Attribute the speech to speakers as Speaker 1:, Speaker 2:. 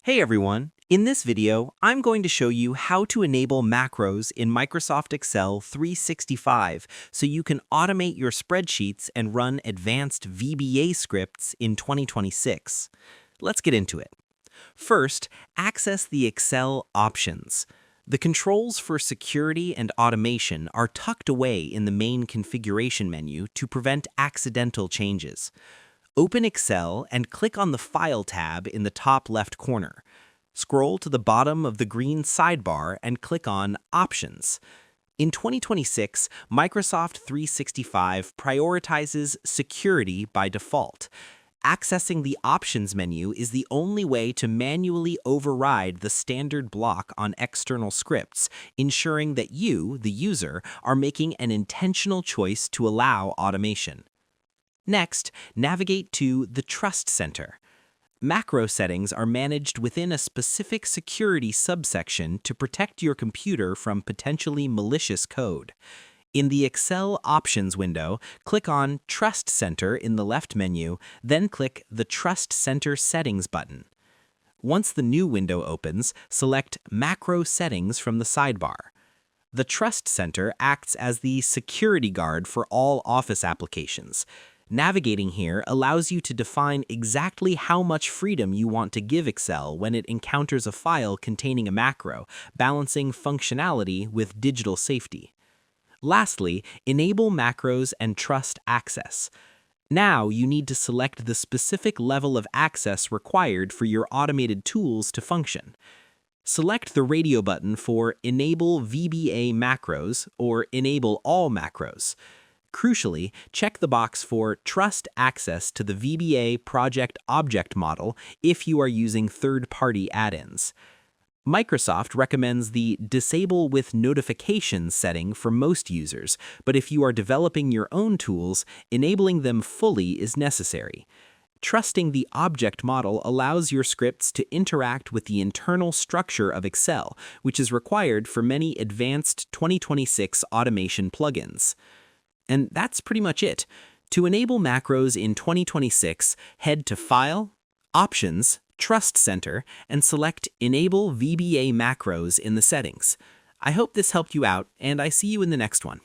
Speaker 1: Hey everyone! In this video, I'm going to show you how to enable macros in Microsoft Excel 365 so you can automate your spreadsheets and run advanced VBA scripts in 2026. Let's get into it. First, access the Excel options. The controls for security and automation are tucked away in the main configuration menu to prevent accidental changes. Open Excel and click on the File tab in the top left corner. Scroll to the bottom of the green sidebar and click on Options. In 2026, Microsoft 365 prioritizes security by default. Accessing the Options menu is the only way to manually override the standard block on external scripts, ensuring that you, the user, are making an intentional choice to allow automation. Next, navigate to the Trust Center. Macro settings are managed within a specific security subsection to protect your computer from potentially malicious code. In the Excel Options window, click on Trust Center in the left menu, then click the Trust Center Settings button. Once the new window opens, select Macro Settings from the sidebar. The Trust Center acts as the security guard for all Office applications. Navigating here allows you to define exactly how much freedom you want to give Excel when it encounters a file containing a macro, balancing functionality with digital safety. Lastly, enable macros and trust access. Now you need to select the specific level of access required for your automated tools to function. Select the radio button for Enable VBA Macros or Enable All Macros. Crucially, check the box for Trust Access to the VBA Project Object Model if you are using third-party add-ins. Microsoft recommends the Disable with Notifications setting for most users, but if you are developing your own tools, enabling them fully is necessary. Trusting the object model allows your scripts to interact with the internal structure of Excel, which is required for many advanced 2026 automation plugins. And that's pretty much it. To enable macros in 2026, head to File, Options, Trust Center, and select Enable VBA Macros in the settings. I hope this helped you out, and I see you in the next one.